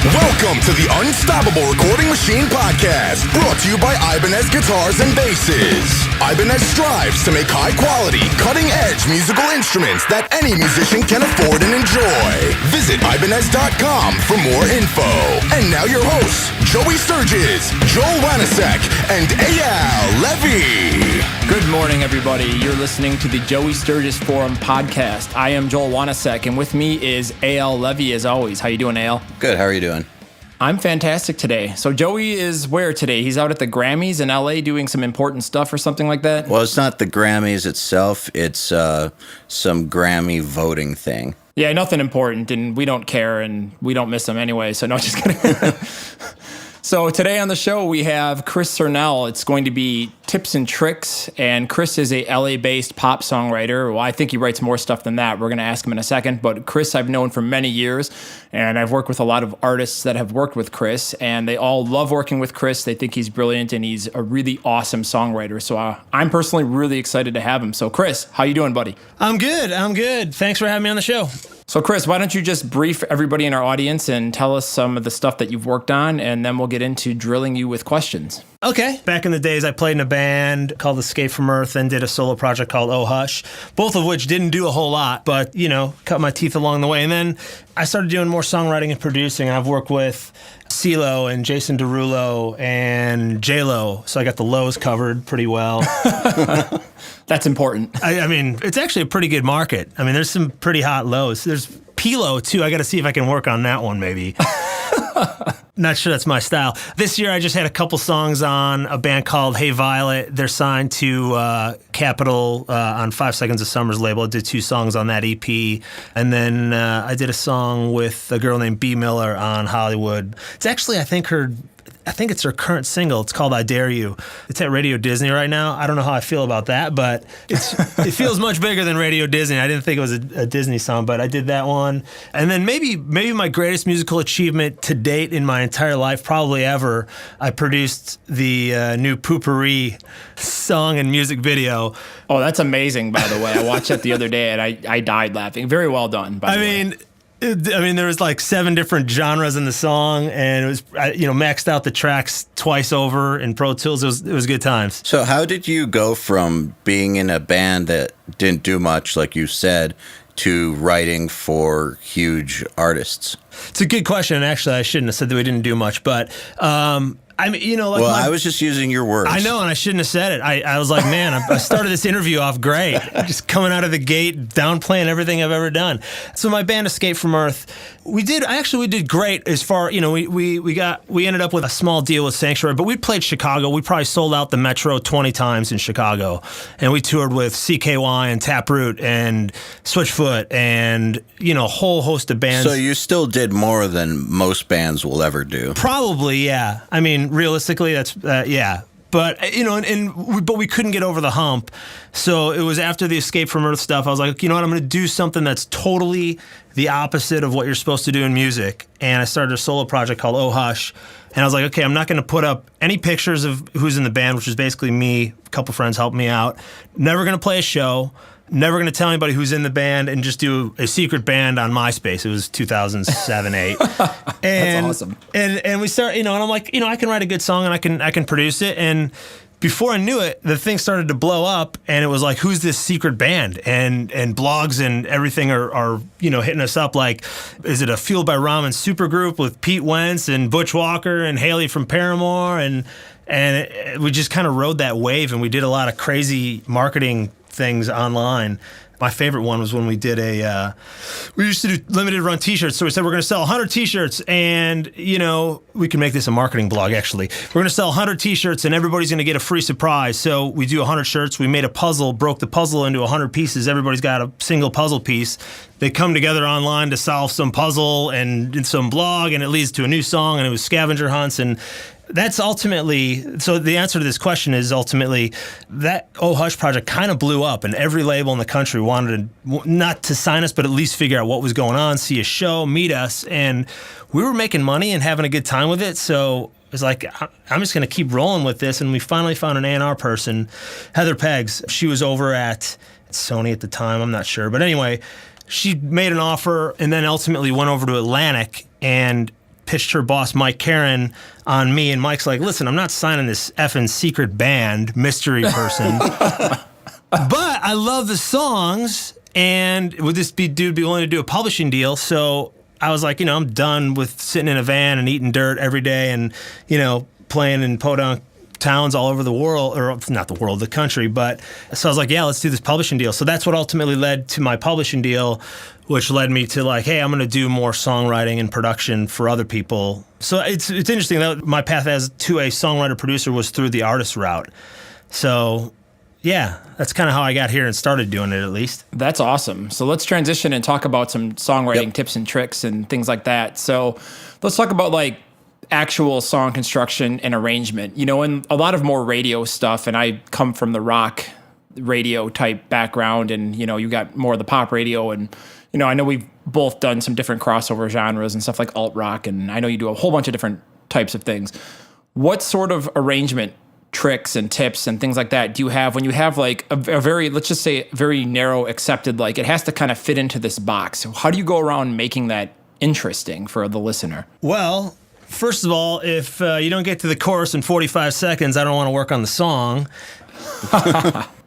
Welcome to the Unstoppable Recording Machine Podcast, brought to you by Ibanez Guitars and Basses. Ibanez strives to make high-quality, cutting-edge musical instruments that any musician can afford and enjoy. Visit Ibanez.com for more info. And now your hosts, Joey Sturgis, Joel Wanasek, and EYAL Levy. Good morning, everybody. You're listening to the Joey Sturgis Forum Podcast. I am Joel Wanasek, and with me is EYAL Levy, as always. How you doing, EYAL? Good. How are you doing? I'm fantastic today. So Joey is where today? He's out at the Grammys in LA doing some important stuff or something like that? Well, it's not the Grammys itself. It's some Grammy voting thing. Yeah, nothing important, and we don't care, and we don't miss them anyway, so no, just kidding. So today on the show, we have Chris Sernel. It's going to be tips and tricks, and Chris is a LA-based pop songwriter. Well, I think he writes more stuff than that. We're going to ask him in a second, but Chris I've known for many years, and I've worked with a lot of artists that have worked with Chris, and they all love working with Chris. They think he's brilliant, and he's a really awesome songwriter. So I'm personally really excited to have him. So Chris, how you doing, buddy? I'm good. Thanks for having me on the show. So Chris, why don't you just brief everybody in our audience and tell us some of the stuff that you've worked on, and then we'll get into drilling you with questions. Okay. Back in the days, I played in a band called Escape from Earth and did a solo project called Oh Hush, both of which didn't do a whole lot, but, cut my teeth along the way. And then I started doing more songwriting and producing, and I've worked with CeeLo and Jason Derulo and J-Lo, so I got the lows covered pretty well. That's important. I mean, it's actually a pretty good market. I mean, there's some pretty hot lows. There's P-Lo, too. I got to see if I can work on that one, maybe. Not sure that's my style. This year, I just had a couple songs on a band called Hey Violet. They're signed to Capitol on 5 Seconds of Summer's label. I did 2 songs on that EP. And then I did a song with a girl named B. Miller on Hollywood. It's actually, I think it's her current single. It's called I Dare You. It's at Radio Disney right now. I don't know how I feel about that, but it feels much bigger than Radio Disney. I didn't think it was a Disney song, but I did that one. And then maybe my greatest musical achievement to date in my entire life, probably ever, I produced the new Poopery song and music video. Oh, that's amazing, by the way. I watched that the other day, and I died laughing. Very well done, by the way. I mean, there was like 7 different genres in the song, and it was, maxed out the tracks twice over in Pro Tools. It was good times. So how did you go from being in a band that didn't do much, like you said, to writing for huge artists? It's a good question. Actually, I shouldn't have said that we didn't do much, but I mean, I was just using your words. I know, and I shouldn't have said it. I was like, man, I started this interview off great. Just coming out of the gate, downplaying everything I've ever done. So my band Escape from Earth, we did great as far, we ended up with a small deal with Sanctuary, but we played Chicago. We probably sold out the Metro 20 times in Chicago. And we toured with CKY and Taproot and Switchfoot and, a whole host of bands. So you still did more than most bands will ever do. Probably, yeah. I mean, realistically, that's yeah. But but we couldn't get over the hump. So it was after the Escape from Earth stuff. I was like, you know what? I'm going to do something that's totally the opposite of what you're supposed to do in music. And I started a solo project called Oh Hush. And I was like, okay, I'm not going to put up any pictures of who's in the band, which is basically me. A couple friends helped me out. Never going to play a show. Never going to tell anybody who's in the band, and just do a secret band on MySpace. It was 2007, 8. That's awesome. And we start, and I'm like, I can write a good song and I can produce it. And before I knew it, the thing started to blow up, and it was like, who's this secret band? And blogs and everything are hitting us up like, is it a Fueled by Ramen supergroup with Pete Wentz and Butch Walker and Haley from Paramore? And we just kind of rode that wave, and we did a lot of crazy marketing things online. My favorite one was when we did we used to do limited run t-shirts. So we said, we're going to sell 100 t-shirts, and, we can make this a marketing blog, actually. We're going to sell 100 t-shirts, and everybody's going to get a free surprise. So we do 100 shirts. We made a puzzle, broke the puzzle into 100 pieces. Everybody's got a single puzzle piece. They come together online to solve some puzzle and in some blog, and it leads to a new song, and it was scavenger hunts. And that's ultimately, so the answer to this question is ultimately that Oh Hush project kind of blew up, and every label in the country wanted to, not to sign us, but at least figure out what was going on, see a show, meet us. And we were making money and having a good time with it. So it was like, I'm just going to keep rolling with this. And we finally found an A&R person, Heather Peggs. She was over at Sony at the time, I'm not sure. But anyway, she made an offer and then ultimately went over to Atlantic and pitched her boss, Mike Karen, on me. And Mike's like, listen, I'm not signing this effing secret band mystery person. But I love the songs. And would this dude be willing to do a publishing deal? So I was like, I'm done with sitting in a van and eating dirt every day and, playing in podunk towns all over the world, or not the world, the country. But so I was like, yeah, let's do this publishing deal. So that's what ultimately led to my publishing deal, which led me to like, hey, I'm going to do more songwriting and production for other people. So it's interesting that my path as to a songwriter producer was through the artist route. So yeah, that's kind of how I got here and started doing it, at least. That's awesome. So let's transition and talk about some songwriting tips and tricks and things like that. So let's talk about like actual song construction and arrangement, and a lot of more radio stuff. And I come from the rock radio type background, and, you got more of the pop radio. And, I know we've both done some different crossover genres and stuff like alt rock. And I know you do a whole bunch of different types of things. What sort of arrangement tricks and tips and things like that do you have when you have like a very, let's just say, very narrow accepted, like it has to kind of fit into this box? How do you go around making that interesting for the listener? Well, first of all, if you don't get to the chorus in 45 seconds, I don't want to work on the song.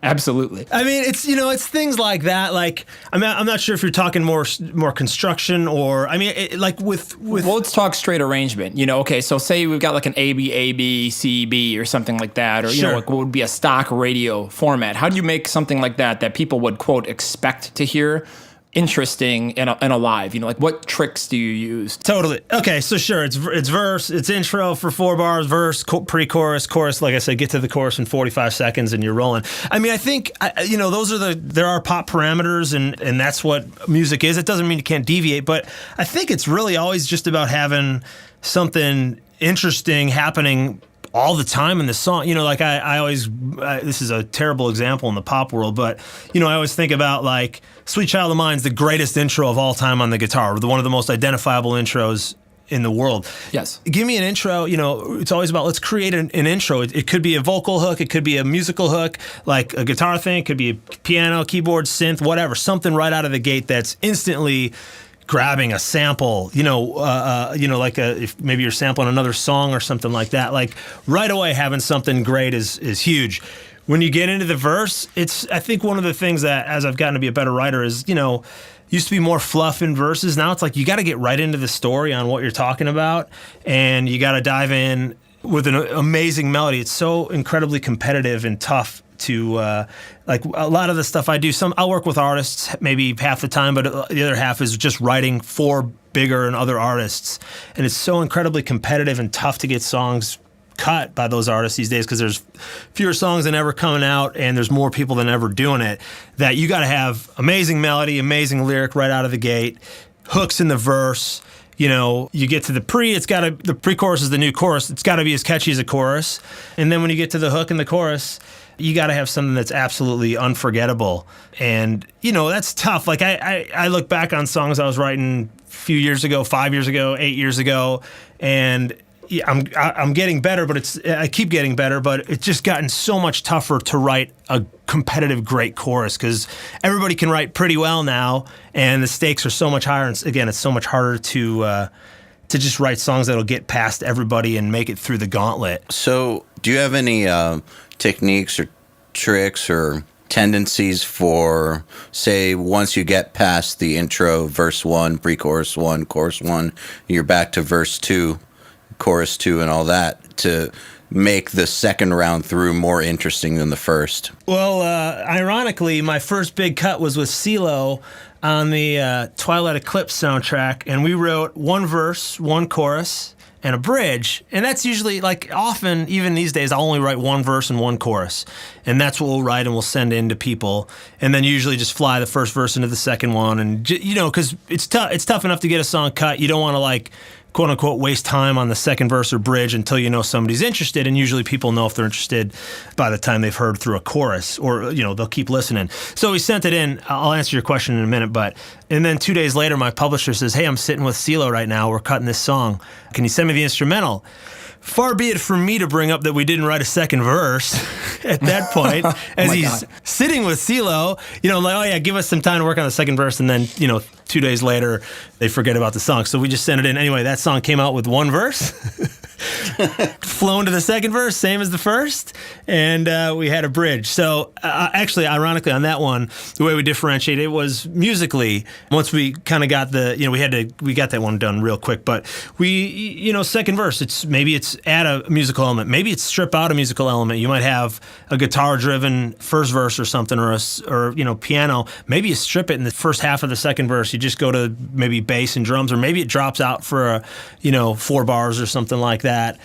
Absolutely. I mean, it's things like that. Like, I'm not sure if you're talking more construction or, well, let's talk straight arrangement. Okay, so say we've got like an A, B, C, B or something like that, or, sure, like what would be a stock radio format. How do you make something like that people would, quote, expect to hear interesting and alive? Like what tricks do you use? Totally. Okay, so sure, it's verse, it's intro for 4 bars, verse, pre-chorus, chorus. Like I said, get to the chorus in 45 seconds and you're rolling. I mean, I think those are there are pop parameters, and that's what music is. It doesn't mean you can't deviate, but I think it's really always just about having something interesting happening all the time in the song. Like I always, this is a terrible example in the pop world, but, I always think about like Sweet Child of Mine's the greatest intro of all time on the guitar, one of the most identifiable intros in the world. Yes. Give me an intro, it's always about let's create an intro. It could be a vocal hook, it could be a musical hook, like a guitar thing, it could be a piano, keyboard, synth, whatever, something right out of the gate that's instantly grabbing a sample, like if maybe you're sampling another song or something like that, like right away having something great is huge. When you get into the verse, I think one of the things that, as I've gotten to be a better writer, is, used to be more fluff in verses. Now it's like you got to get right into the story on what you're talking about, and you got to dive in with an amazing melody. It's so incredibly competitive and tough to like a lot of the stuff I do. I'll work with artists maybe half the time, but the other half is just writing for bigger and other artists. And it's so incredibly competitive and tough to get songs cut by those artists these days because there's fewer songs than ever coming out and there's more people than ever doing it, that you got to have amazing melody, amazing lyric right out of the gate, hooks in the verse. You get to the the pre-chorus is the new chorus. It's got to be as catchy as a chorus. And then when you get to the hook in the chorus, you got to have something that's absolutely unforgettable. And, that's tough. Like I look back on songs I was writing a few years ago, 5 years ago, 8 years ago, and I'm getting better, but I keep getting better, but it's just gotten so much tougher to write a competitive, great chorus because everybody can write pretty well now, and the stakes are so much higher. And again, it's so much harder to just write songs that'll get past everybody and make it through the gauntlet. So, do you have any techniques or tricks or tendencies for, say, once you get past the intro, verse 1, pre-chorus 1, chorus 1, you're back to verse 2, chorus 2, and all that, to make the second round through more interesting than the first? Well, ironically, my first big cut was with CeeLo on the Twilight Eclipse soundtrack, and we wrote one verse, one chorus, and a bridge. And that's usually, like, often, even these days, I'll only write one verse and one chorus. And that's what we'll write and we'll send in to people. And then usually just fly the first verse into the second one. And, because it's tough enough to get a song cut. You don't want to, like, quote unquote, waste time on the second verse or bridge until you know somebody's interested. And usually people know if they're interested by the time they've heard through a chorus, or, they'll keep listening. So we sent it in. I'll answer your question in a minute, and then 2 days later, my publisher says, "Hey, I'm sitting with CeeLo right now. We're cutting this song. Can you send me the instrumental?" Far be it from me to bring up that we didn't write a second verse at that point, as he's sitting with CeeLo, I'm like, "Oh yeah, give us some time to work on the second verse," and then, 2 days later, they forget about the song. So we just sent it in. Anyway, that song came out with one verse. Flown to the second verse, same as the first, and we had a bridge. So actually, ironically, on that one, the way we differentiated it was musically. Once we kind of got we got that one done real quick. But second verse, maybe it's add a musical element, maybe it's strip out a musical element. You might have a guitar-driven first verse or something, or piano. Maybe you strip it in the first half of the second verse. You just go to maybe bass and drums, or maybe it drops out for 4 bars or something like that.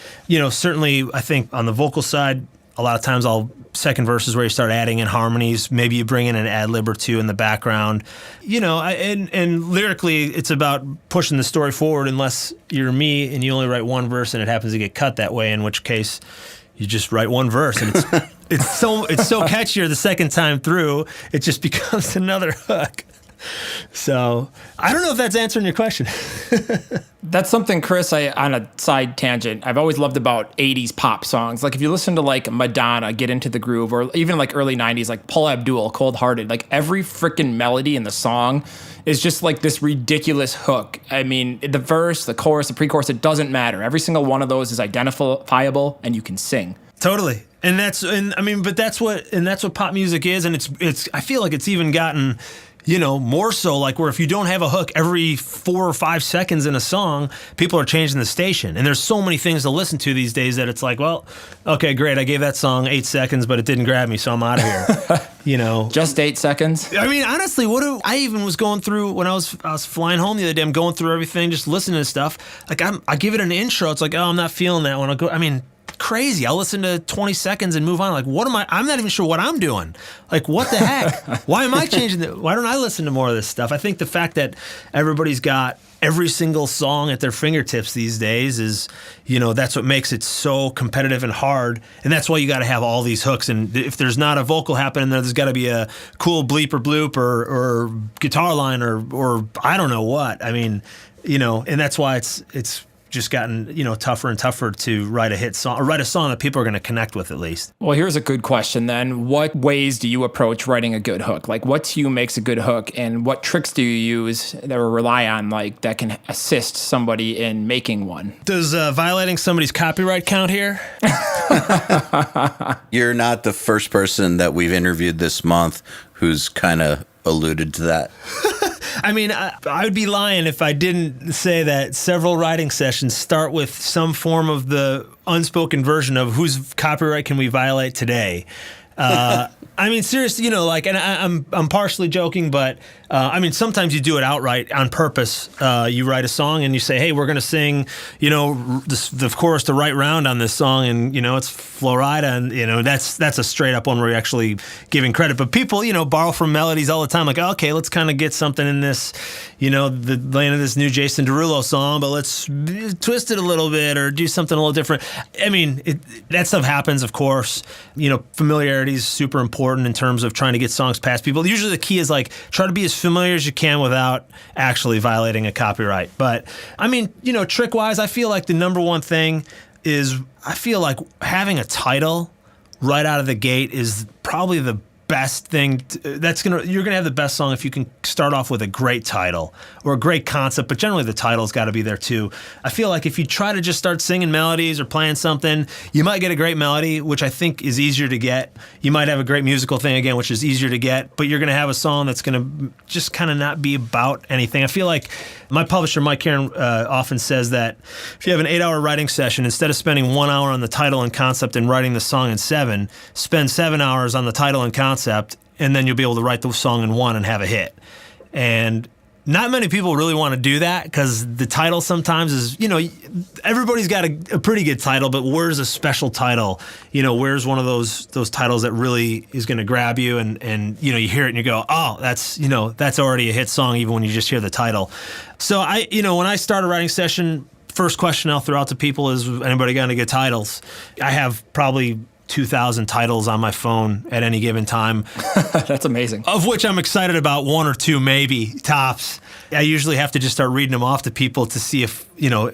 Certainly, I think on the vocal side, a lot of times second verse is where you start adding in harmonies. Maybe you bring in an ad lib or two in the background. And lyrically, it's about pushing the story forward, unless you're me and you only write one verse and it happens to get cut that way, in which case you just write one verse, and it's so catchier the second time through, it just becomes another hook. So I don't know if that's answering your question. That's something, Chris, on a side tangent, I've always loved about 80s pop songs. Like if you listen to like Madonna, Get Into the Groove, or even like early 90s, like Paul Abdul, Cold Hearted, like every freaking melody in the song is just like this ridiculous hook. I mean, the verse, the chorus, the pre-chorus, it doesn't matter. Every single one of those is identifiable and you can sing. Totally. That's what pop music is. And it's I feel like it's even gotten, more so, like where if you don't have a hook every 4 or 5 seconds in a song, people are changing the station. And there's so many things to listen to these days that it's like, well, okay, great. I gave that song 8 seconds, but it didn't grab me, so I'm out of here. Just 8 seconds. I mean, honestly, I even was going through when I was flying home the other day. I'm going through everything, just listening to stuff. Like I give it an intro. It's like, oh, I'm not feeling that one. Crazy. I'll listen to 20 seconds and move on. Like, what am I? I'm not even sure what I'm doing. Like, what the heck? Why am I changing why don't I listen to more of this stuff? I think the fact that everybody's got every single song at their fingertips these days is, that's what makes it so competitive and hard. And that's why you got to have all these hooks. And if there's not a vocal happening there's got to be a cool bleep or bloop or guitar line or I don't know what. I mean, and that's why it's just gotten tougher and tougher to write a hit song, or write a song that people are going to connect with at least. Well, here's a good question then. What ways do you approach writing a good hook? Like, what to you makes a good hook, and what tricks do you use that or rely on, like, that can assist somebody in making one? Does violating somebody's copyright count here? You're not the first person that we've interviewed this month who's kind of alluded to that. I mean, I would be lying if I didn't say that several writing sessions start with some form of the unspoken version of whose copyright can we violate today. I mean, seriously, and I'm partially joking, but sometimes you do it outright on purpose. You write a song and you say, hey, we're going to sing, the chorus the right round on this song, and it's Florida, and that's a straight up one where you're actually giving credit. But people, borrow from melodies all the time, like, okay, let's kind of get something in this, the lane of this new Jason Derulo song, but let's twist it a little bit or do something a little different. I mean, that stuff happens, of course. Familiarity is super important in terms of trying to get songs past people. Usually the key is like try to be as familiar as you can without actually violating a copyright. But trick wise, I feel like the number one thing is I feel like having a title right out of the gate is probably the best thing. You're gonna have the best song if you can start off with a great title or a great concept, but generally the title's got to be there too. I feel like if you try to just start singing melodies or playing something, you might get a great melody, which I think is easier to get. You might have a great musical thing again, which is easier to get, but you're gonna have a song that's gonna just kind of not be about anything. I feel like my publisher, Mike Karen, often says that if you have an 8-hour writing session, instead of spending 1 hour on the title and concept and writing the song in 7, spend 7 hours on the title and concept, and then you'll be able to write the song in 1 and have a hit. And not many people really want to do that because the title sometimes is, everybody's got a pretty good title, but where's a special title? Where's one of those titles that really is going to grab you and you hear it and you go, oh, that's already a hit song even when you just hear the title. So when I start a writing session, first question I'll throw out to people is, anybody got any good titles? I have probably 2,000 titles on my phone at any given time. That's amazing. Of which I'm excited about one or two, maybe, tops. I usually have to just start reading them off to people to see if,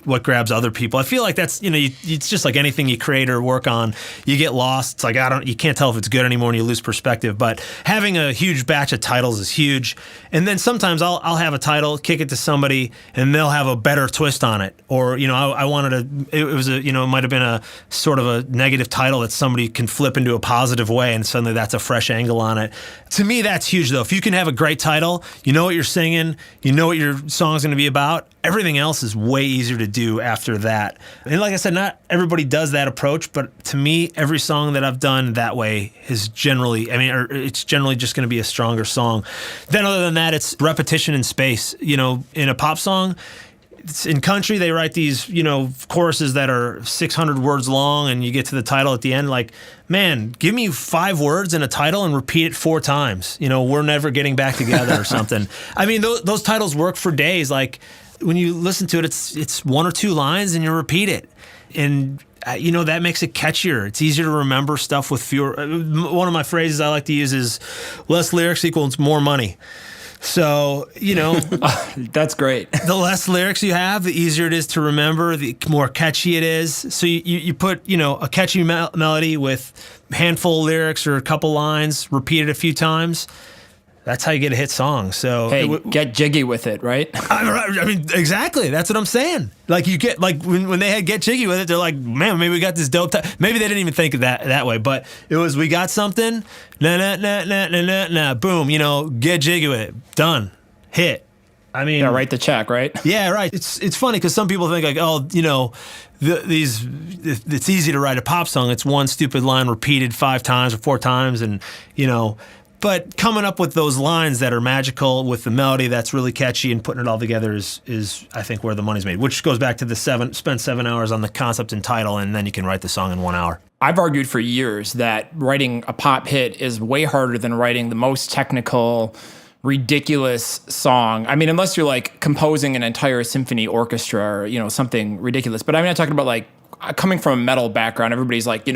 what grabs other people. I feel like that's, it's just like anything you create or work on, you get lost. It's like, you can't tell if it's good anymore and you lose perspective. But having a huge batch of titles is huge. And then sometimes I'll have a title, kick it to somebody, and they'll have a better twist on it. Or, I wanted it was it might have been a sort of a negative title that somebody can flip into a positive way, and suddenly that's a fresh angle on it. To me, that's huge, though. If you can have a great title, you know what you're singing, you know what your song's going to be about, everything else is way easier to do after that. And like I said, not everybody does that approach, but to me, every song that I've done that way is generally, it's generally just going to be a stronger song. Then other than that, it's repetition in space. In a pop song, in country, they write these, choruses that are 600 words long, and you get to the title at the end, like, man, give me 5 words in a title and repeat it 4 times. We're never getting back together or something. Those titles work for days. Like, when you listen to it, it's 1 or 2 lines and you repeat it. And that makes it catchier. It's easier to remember stuff with fewer. One of my phrases I like to use is less lyrics equals more money. So, that's great. The less lyrics you have, the easier it is to remember, the more catchy it is. So you put, a catchy melody with a handful of lyrics or a couple lines, repeat it a few times. That's how you get a hit song. So hey, get jiggy with it, right? Exactly. That's what I'm saying. Like you get when they had Get Jiggy with it, they're like, man, maybe we got this dope. Maybe they didn't even think of that way, but it was we got something. Nah. Boom. Get jiggy with it. Done. Hit. Write the check, right? Yeah, right. It's funny because some people think like, it's easy to write a pop song. It's one stupid line repeated 5 times or 4 times, and But coming up with those lines that are magical with the melody that's really catchy and putting it all together is I think where the money's made, which goes back to spend 7 hours on the concept and title, and then you can write the song in 1 hour. I've argued for years that writing a pop hit is way harder than writing the most technical, ridiculous song. Unless you're like composing an entire symphony orchestra or, something ridiculous. But I'm not talking about like coming from a metal background, everybody's like,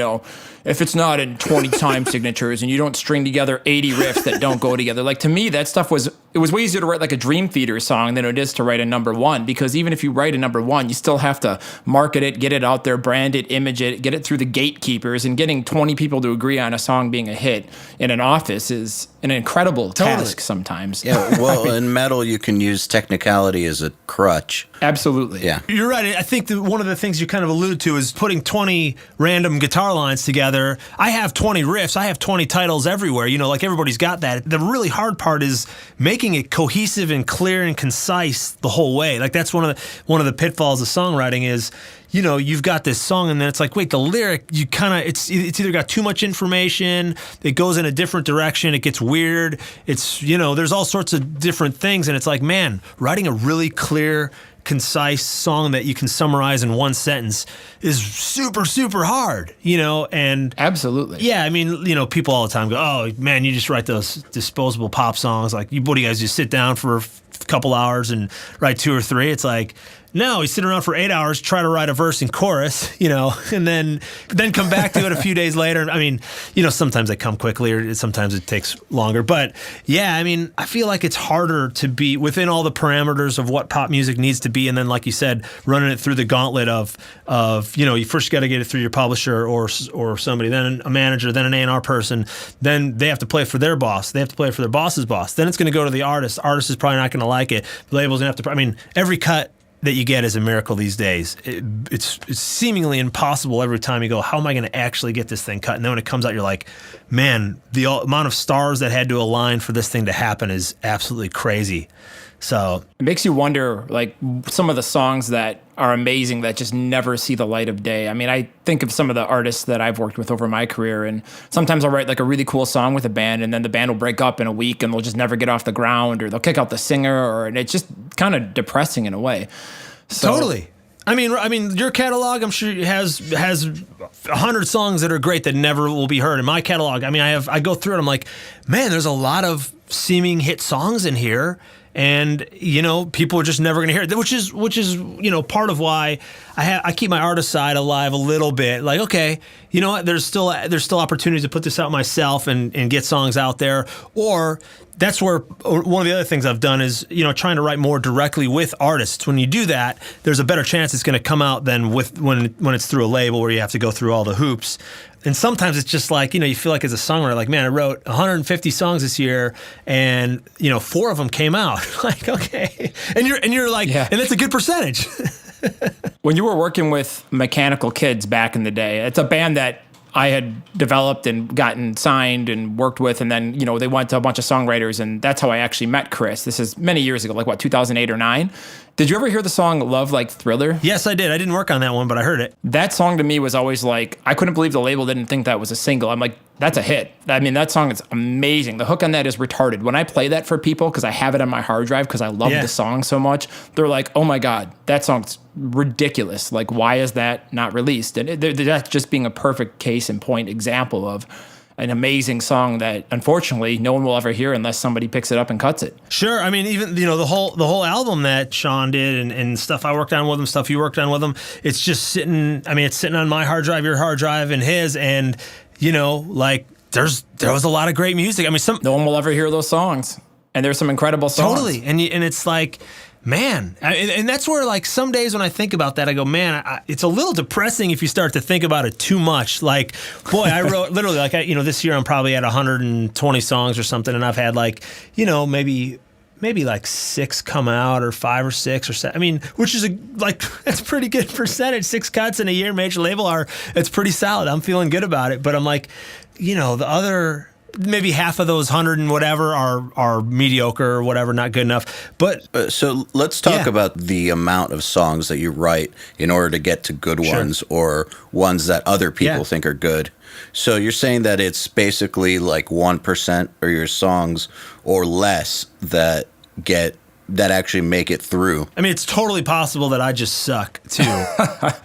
if it's not in 20 time signatures and you don't string together 80 riffs that don't go together. Like, to me, that stuff was way easier to write like a Dream Theater song than it is to write a number one, because even if you write a number one, you still have to market it, get it out there, brand it, image it, get it through the gatekeepers, and getting 20 people to agree on a song being a hit in an office is an incredible task sometimes. Yeah, well, in metal, you can use technicality as a crutch. Absolutely. Yeah. You're right. I think that one of the things you kind of allude to is putting 20 random guitar lines together. I have 20 riffs. I have 20 titles everywhere. Like everybody's got that. The really hard part is making it cohesive and clear and concise the whole way. Like that's one of the pitfalls of songwriting is, you've got this song and then it's like, wait, the lyric, it's either got too much information, it goes in a different direction, it gets weird. It's, there's all sorts of different things. And it's like, man, writing a really clear, concise song that you can summarize in one sentence is super, super hard, and absolutely. Yeah. People all the time go, oh man, you just write those disposable pop songs. Like, what do you guys just sit down for a couple hours and write 2 or 3? It's like, no, you sit around for 8 hours, try to write a verse and chorus, and then come back to it a few days later. Sometimes they come quickly or sometimes it takes longer. But yeah, I feel like it's harder to be within all the parameters of what pop music needs to be. And then, like you said, running it through the gauntlet of you first got to get it through your publisher or somebody, then a manager, then an A&R person. Then they have to play it for their boss. They have to play it for their boss's boss. Then it's going to go to the artist. Artist is probably not going to like it. The label's going to have to, every cut that you get is a miracle these days. It's seemingly impossible every time you go, how am I going to actually get this thing cut? And then when it comes out, you're like, man, the amount of stars that had to align for this thing to happen is absolutely crazy. So it makes you wonder, like, some of the songs that are amazing that just never see the light of day. I think of some of the artists that I've worked with over my career, and sometimes I'll write like a really cool song with a band, and then the band will break up in a week and they'll just never get off the ground, or they'll kick out the singer, and it's just kind of depressing in a way. So, totally. Your catalog, I'm sure, has 100 songs that are great that never will be heard. In my catalog, I go through it, I'm like, man, there's a lot of seeming hit songs in here, and people are just never going to hear it, which is part of why I keep my artist side alive a little bit. Like, okay, you know what, there's still opportunities to put this out myself and get songs out there. Or that's where one of the other things I've done is trying to write more directly with artists. When you do that, there's a better chance it's going to come out than when it's through a label where you have to go through all the hoops. And sometimes it's just like, you feel like as a songwriter, like, man, I wrote 150 songs this year and, 4 of them came out. Like, okay. And you're like, yeah. And that's a good percentage. When you were working with Mechanical Kids back in the day, it's a band that I had developed and gotten signed and worked with, and then, they went to a bunch of songwriters, and that's how I actually met Chris. This is many years ago, like 2008 or 9. Did you ever hear the song Love Like Thriller? Yes, I did. I didn't work on that one, but I heard it. That song to me was always like, I couldn't believe the label didn't think that was a single. I'm like, that's a hit. I mean, that song is amazing. The hook on that is retarded. When I play that for people, because I have it on my hard drive, because I love the song so much, they're like, oh my God, that song's ridiculous. Like, why is that not released? And that's just being a perfect case in point example of an amazing song that unfortunately no one will ever hear unless somebody picks it up and cuts it. Sure. I mean, even the whole album that Sean did and stuff I worked on with him, stuff you worked on with him, it's just sitting. I mean, it's sitting on my hard drive, your hard drive, and his, and like there was a lot of great music. I mean, no one will ever hear those songs, and there's some incredible songs. Totally, and it's like, man, and that's where, like, some days when I think about that, I go, man, it's a little depressing if you start to think about it too much. Like, boy, I wrote literally, like, this year I'm probably at 120 songs or something, and I've had, like, maybe like 6 come out, or 5 or 6 or 7. I mean, which is that's a pretty good percentage. 6 cuts in a year, major label it's pretty solid. I'm feeling good about it, but I'm like, the other, maybe half of those 100 and whatever are mediocre or whatever, not good enough. But so let's talk about the amount of songs that you write in order to get to good ones, or ones that other people think are good. So you're saying that it's basically like 1% of your songs or less that actually make it through. I mean, it's totally possible that I just suck too.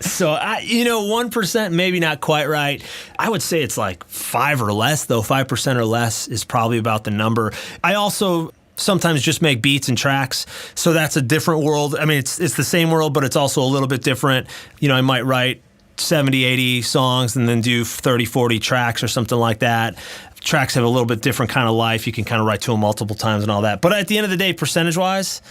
So 1%, maybe not quite right. I would say it's like 5 or less, though. 5% or less is probably about the number. I also sometimes just make beats and tracks, so that's a different world. I mean, it's the same world, but it's also a little bit different. I might write 70, 80 songs and then do 30, 40 tracks or something like that. Tracks have a little bit different kind of life. You can kind of write to them multiple times and all that. But at the end of the day, percentage-wise,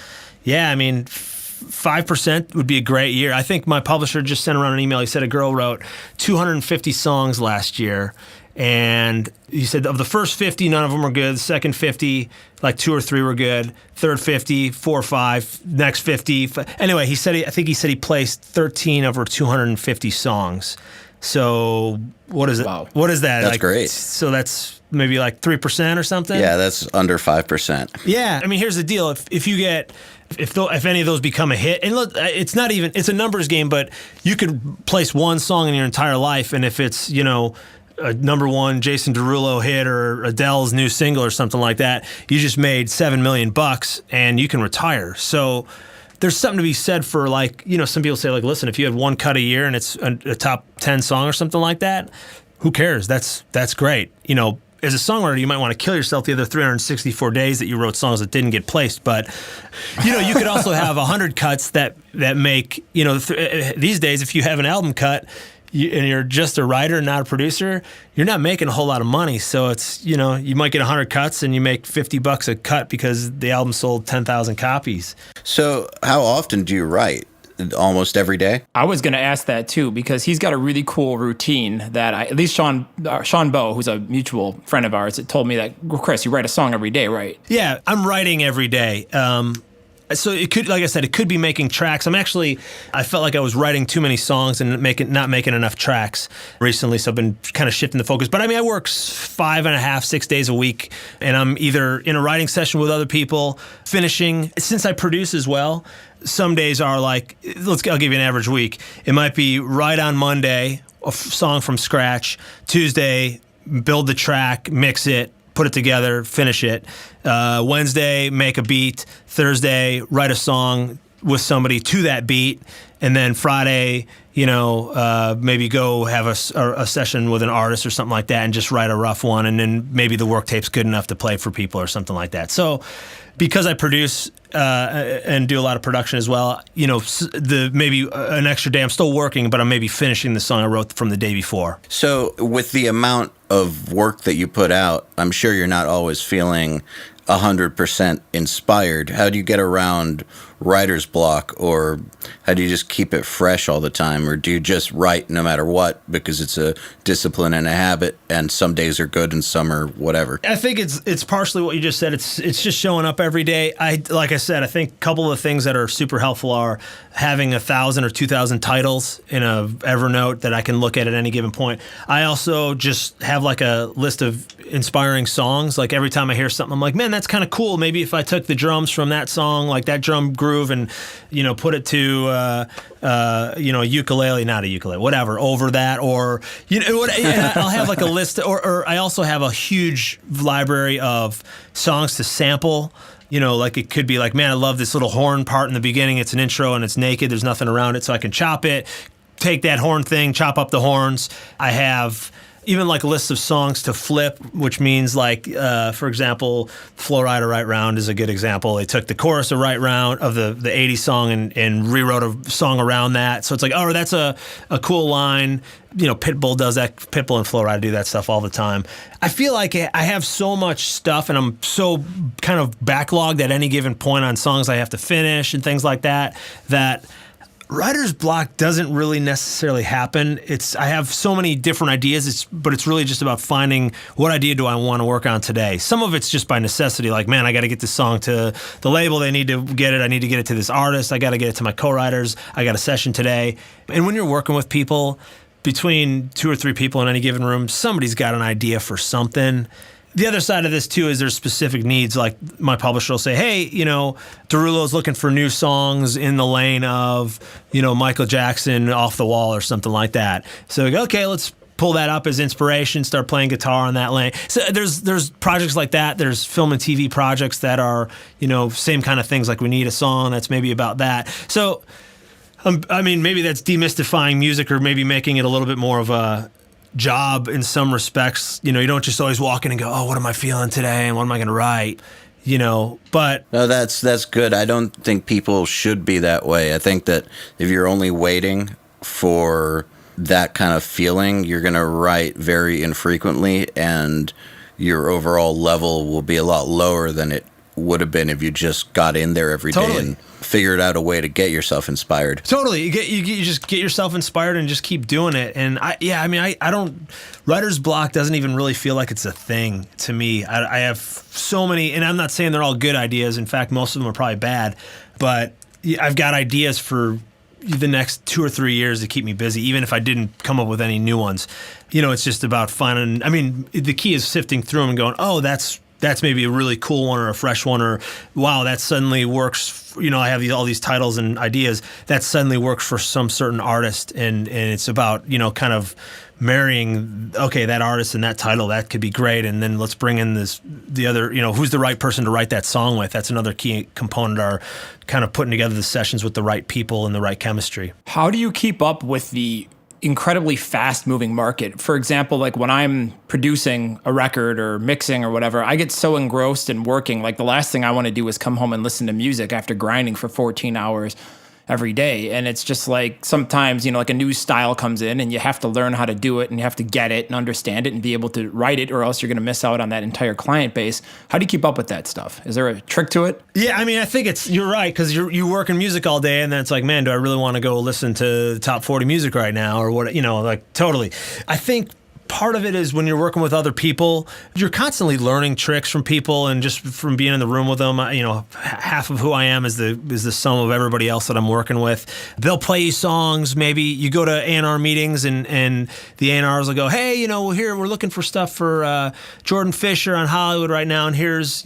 yeah, I mean, 5% would be a great year. I think my publisher just sent around an email. He said a girl wrote 250 songs last year, and he said of the first 50, none of them were good. The second 50, like 2 or 3 were good. Third 50, 4 or 5. Next 50. Anyway, I think he said he placed 13 of her 250 songs. So what is it? Wow. What is that? That's great. So that's maybe like 3% or something? Yeah, that's under 5%. Yeah. I mean, here's the deal. If you get, if any of those become a hit, and look, it's a numbers game, but you could place one song in your entire life, and if it's, a number one Jason Derulo hit or Adele's new single or something like that, you just made $7 million and you can retire. So there's something to be said for, like, some people say, like, listen, if you had one cut a year and it's a top 10 song or something like that, who cares? That's great. As a songwriter, you might want to kill yourself the other 364 days that you wrote songs that didn't get placed. But, you could also have 100 cuts that make, these days, if you have an album cut, and you're just a writer, not a producer, you're not making a whole lot of money. So it's, you might get 100 cuts and you make $50 a cut because the album sold 10,000 copies. So how often do you write? Almost every day? I was going to ask that too, because he's got a really cool routine that at least Sean Bowe, who's a mutual friend of ours, told me that, Chris, you write a song every day, right? Yeah, I'm writing every day. So it could, like I said, it could be making tracks. I felt like I was writing too many songs and not making enough tracks recently, so I've been kind of shifting the focus. But I work 5.5, 6 days a week, and I'm either in a writing session with other people, finishing. Since I produce as well, some days are like, I'll give you an average week. It might be write on Monday, a song from scratch. Tuesday, build the track, mix it, put it together, finish it. Wednesday, make a beat. Thursday, write a song with somebody to that beat. And then Friday, maybe go have a session with an artist or something like that and just write a rough one. And then maybe the work tape's good enough to play for people or something like that. So because I produce and do a lot of production as well. Maybe an extra day I'm still working, but I'm maybe finishing the song I wrote from the day before. So with the amount of work that you put out, I'm sure you're not always feeling 100% inspired. How do you get around writer's block, or how do you just keep it fresh all the time, or do you just write no matter what because it's a discipline and a habit, and some days are good and some are whatever? I think it's partially what you just said. It's just showing up every day. Like I said, I think a couple of the things that are super helpful are having 1,000 or 2,000 titles in a Evernote that I can look at any given point. I also just have like a list of inspiring songs. Like every time I hear something, I'm like, man, that's kind of cool. Maybe if I took the drums from that song, like that drum groove, and put it to a ukulele, not a ukulele, whatever, over that, or and I'll have like a list, or I also have a huge library of songs to sample. Like it could be like, man, I love this little horn part in the beginning. It's an intro and it's naked. There's nothing around it, so I can chop it, take that horn thing, chop up the horns. I have even like lists of songs to flip, which means like, for example, Flow Rider Right Round is a good example. They took the chorus of Right Round of the 80s song and rewrote a song around that. So it's like, oh, that's a cool line. Pitbull does that. Pitbull and Flow Rider do that stuff all the time. I feel like I have so much stuff and I'm so kind of backlogged at any given point on songs I have to finish and things like that, that writer's block doesn't really necessarily happen. I have so many different ideas, but it's really just about finding what idea do I want to work on today. Some of it's just by necessity, like, man, I got to get this song to the label. They need to get it. I need to get it to this artist. I got to get it to my co-writers. I got a session today. And when you're working with people, between 2 or 3 people in any given room, somebody's got an idea for something. The other side of this, too, is there's specific needs. Like my publisher will say, hey, Derulo's looking for new songs in the lane of, Michael Jackson, Off the Wall or something like that. So we go, okay, let's pull that up as inspiration, start playing guitar on that lane. So there's projects like that. There's film and TV projects that are, same kind of things. Like we need a song that's maybe about that. So, maybe that's demystifying music or maybe making it a little bit more of a job in some respects. You don't just always walk in and go, oh, what am I feeling today and what am I going to write? But no, that's good. I don't think people should be that way. I think that if you're only waiting for that kind of feeling, you're going to write very infrequently and your overall level will be a lot lower than it would have been if you just got in there every day and figured out a way to get yourself inspired. Totally. You just get yourself inspired and just keep doing it. And I don't, writer's block doesn't even really feel like it's a thing to me. I have so many, and I'm not saying they're all good ideas. In fact, most of them are probably bad, but I've got ideas for the next 2 or 3 years to keep me busy, even if I didn't come up with any new ones. It's just about finding, the key is sifting through them and going, oh, that's maybe a really cool one or a fresh one, or wow, that suddenly works. I have all these titles and ideas that suddenly works for some certain artist, and it's about kind of marrying, okay, that artist and that title, that could be great, and then let's bring in the other, who's the right person to write that song with. That's another key component, are kind of putting together the sessions with the right people and the right chemistry. How do you keep up with the incredibly fast-moving market? For example, like when I'm producing a record or mixing or whatever, I get so engrossed in working. Like the last thing I want to do is come home and listen to music after grinding for 14 hours every day. And it's just like sometimes, like a new style comes in and you have to learn how to do it and you have to get it and understand it and be able to write it, or else you're going to miss out on that entire client base. How do you keep up with that stuff? Is there a trick to it? Yeah, I think you're right, because you work in music all day and then it's like, man, do I really want to go listen to the top 40 music right now or what, totally. I think part of it is when you're working with other people, you're constantly learning tricks from people, and just from being in the room with them, half of who I am is the sum of everybody else that I'm working with. They'll play you songs. Maybe you go to A&R meetings and the A&Rs will go, hey, we're looking for stuff for Jordan Fisher on Hollywood right now, and here's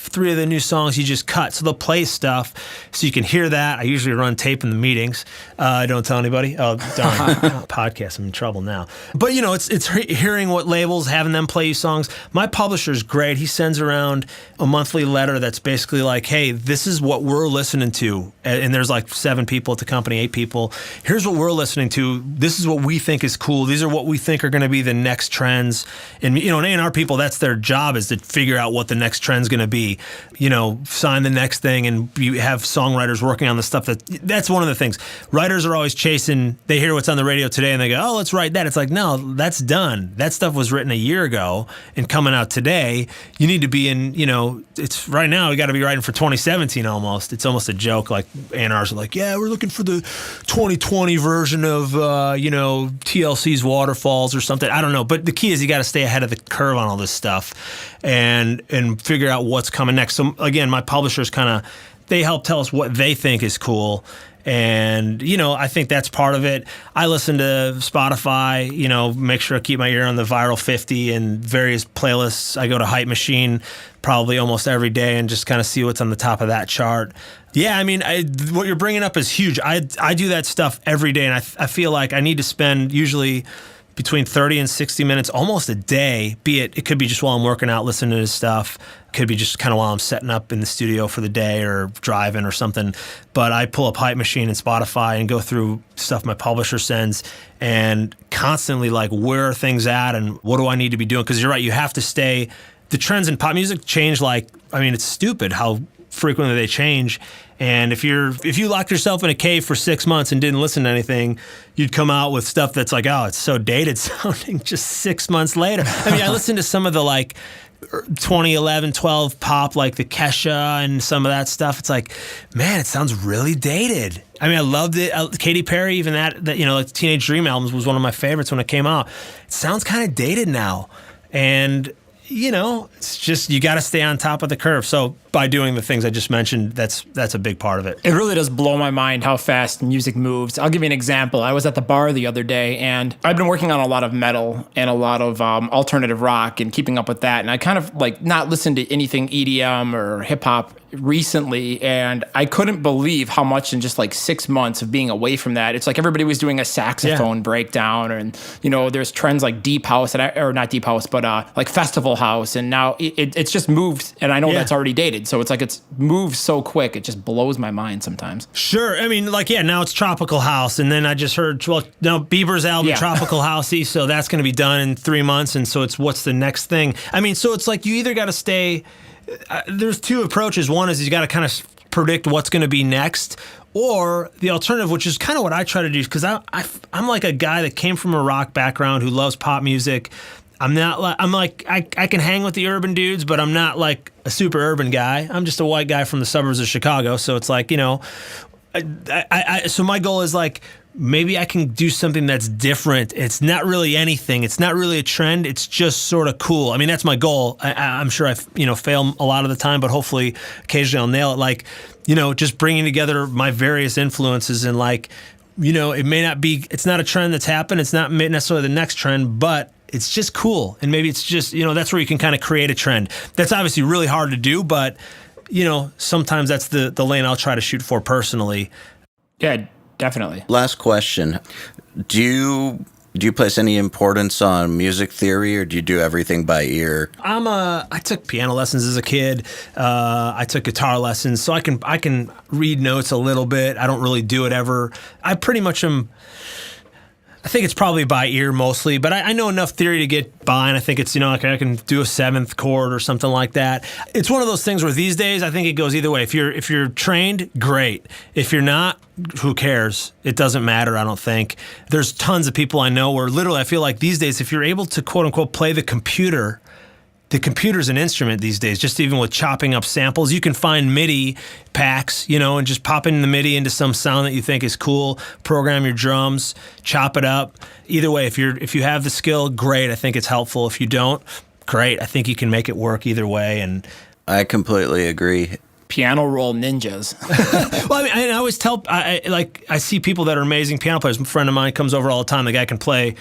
3 of the new songs you just cut. So they'll play stuff so you can hear that. I usually run tape in the meetings. Don't tell anybody. Oh, darn. Podcast. I'm in trouble now. But, it's hearing what labels, having them play you songs. My publisher's great. He sends around a monthly letter that's basically like, hey, this is what we're listening to. And there's like 7 people at the company, 8 people. Here's what we're listening to. This is what we think is cool. These are what we think are going to be the next trends. And, you know, and A&R people, that's their job, is to figure out what the next trend's going to be. You know, sign the next thing, and you have songwriters working on the stuff that's one of the things. Writers are always chasing, they hear what's on the radio today and they go, oh, let's write that. It's like, no, that's done. That stuff was written a year ago and coming out today. You need to be in, you know, it's right now, we got to be writing for 2017 almost. It's almost a joke. Like A&Rs are like, yeah, we're looking for the 2020 version of, you know, TLC's Waterfalls or something. I don't know. But the key is you got to stay ahead of the curve on all this stuff and figure out what's coming next. So again, my publishers kind of, they help tell us what they think is cool. And, you know, I think that's part of it. I listen to Spotify, you know, make sure I keep my ear on the Viral 50 and various playlists. I go to Hype Machine probably almost every day and just kind of see what's on the top of that chart. Yeah, I mean, what you're bringing up is huge. I do that stuff every day, and I feel like I need to spend usually between 30 and 60 minutes, almost a day, it could be just while I'm working out, listening to this stuff. It could be just kind of while I'm setting up in the studio for the day or driving or something. But I pull up Hype Machine and Spotify and go through stuff my publisher sends and constantly like, where are things at and what do I need to be doing? Because you're right, you have to stay. The trends in pop music change it's stupid how frequently they change. And if you locked yourself in a cave for 6 months and didn't listen to anything, you'd come out with stuff that's like, oh, it's so dated sounding just 6 months later. I mean, I listened to some of the like 2011, 12 pop, like the Kesha and some of that stuff. It's like, man, it sounds really dated. I mean, I loved it. Katy Perry, even that you know, like Teenage Dream albums was one of my favorites when it came out. It sounds kind of dated now. And you know, it's just, you got to stay on top of the curve. So by doing the things I just mentioned, that's a big part of it. It really does blow my mind how fast music moves. I'll give you an example. I was at the bar the other day, and I've been working on a lot of metal and a lot of alternative rock and keeping up with that. And I kind of like not listened to anything EDM or hip hop recently, and I couldn't believe how much in just like 6 months of being away from that. It's like everybody was doing a saxophone breakdown, and you know, there's trends like deep house, or not deep house, but like festival house, and now it's just moved, and I know that's already dated. So it's like it's moved so quick, it just blows my mind sometimes. Sure, I mean, like now it's tropical house, and then I just heard now Bieber's album Tropical Housey, so that's going to be done in 3 months, and so it's what's the next thing? I mean, so it's like you either got to stay. There's 2 approaches. One is you got to kind of predict what's going to be next, or the alternative, which is kind of what I try to do, because I'm like a guy that came from a rock background who loves pop music. I'm like I can hang with the urban dudes, but I'm not like a super urban guy. I'm just a white guy from the suburbs of Chicago. So it's like, you know, so my goal is like, maybe I can do something that's different. It's not really anything. It's not really a trend. It's just sort of cool. I mean, that's my goal. I'm sure I fail a lot of the time, but hopefully occasionally I'll nail it. Like, you know, just bringing together my various influences and like, you know, it's not a trend that's happened. It's not necessarily the next trend, but it's just cool. And maybe it's just, you know, that's where you can kind of create a trend. That's obviously really hard to do, but, you know, sometimes that's the lane I'll try to shoot for personally. Yeah, definitely. Last question. Do you place any importance on music theory, or do you do everything by ear? I took piano lessons as a kid. I took guitar lessons, so I can read notes a little bit. I don't really do it ever. I pretty much am. I think it's probably by ear mostly, but I know enough theory to get by, and I think it's, you know, like I can do a 7th chord or something like that. It's one of those things where these days I think it goes either way. If you're trained, great. If you're not, who cares? It doesn't matter, I don't think. There's tons of people I know where literally I feel like these days, if you're able to quote unquote play the computer's an instrument these days, just even with chopping up samples. You can find MIDI packs, you know, and just pop in the MIDI into some sound that you think is cool, program your drums, chop it up. Either way, if you have the skill, great. I think it's helpful. If you don't, great. I think you can make it work either way. And I completely agree. Piano roll ninjas. Well, I mean, I always tell, I see people that are amazing piano players. A friend of mine comes over all the time. The guy can play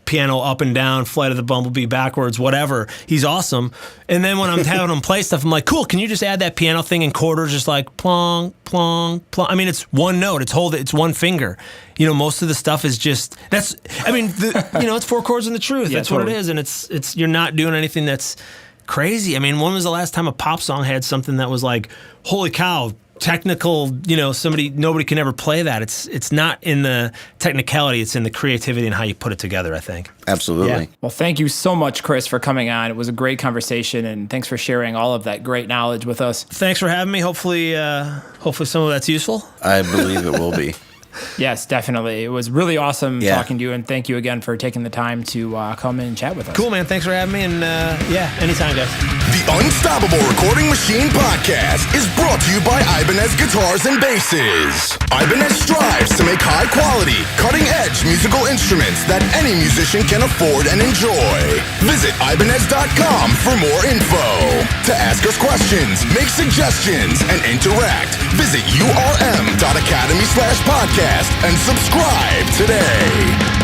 piano up and down, Flight of the Bumblebee backwards, whatever. He's awesome. And then when I'm having him play stuff, I'm like, cool, can you just add that piano thing in quarters, just like plong, plong, plong. I mean, it's one note, it's one finger. Most of the stuff is just, it's 4 chords and the truth. Yeah, that's totally. what it is. And it's you're not doing anything that's crazy. I mean, when was the last time a pop song had something that was like, holy cow, technical, nobody can ever play that. It's not in the technicality, it's in the creativity and how you put it together, I think. Absolutely. Yeah. Well, thank you so much, Chris, for coming on. It was a great conversation, and thanks for sharing all of that great knowledge with us. Thanks for having me. Hopefully some of that's useful. I believe it will be. Yes, definitely. It was really awesome talking to you, and thank you again for taking the time to come in and chat with us. Cool, man. Thanks for having me, and anytime, guys. The Unstoppable Recording Machine podcast is brought to you by Ibanez Guitars and Basses. Ibanez strives to make high-quality, cutting-edge musical instruments that any musician can afford and enjoy. Visit Ibanez.com for more info. To ask us questions, make suggestions, and interact, visit urm.academy/podcast and subscribe today.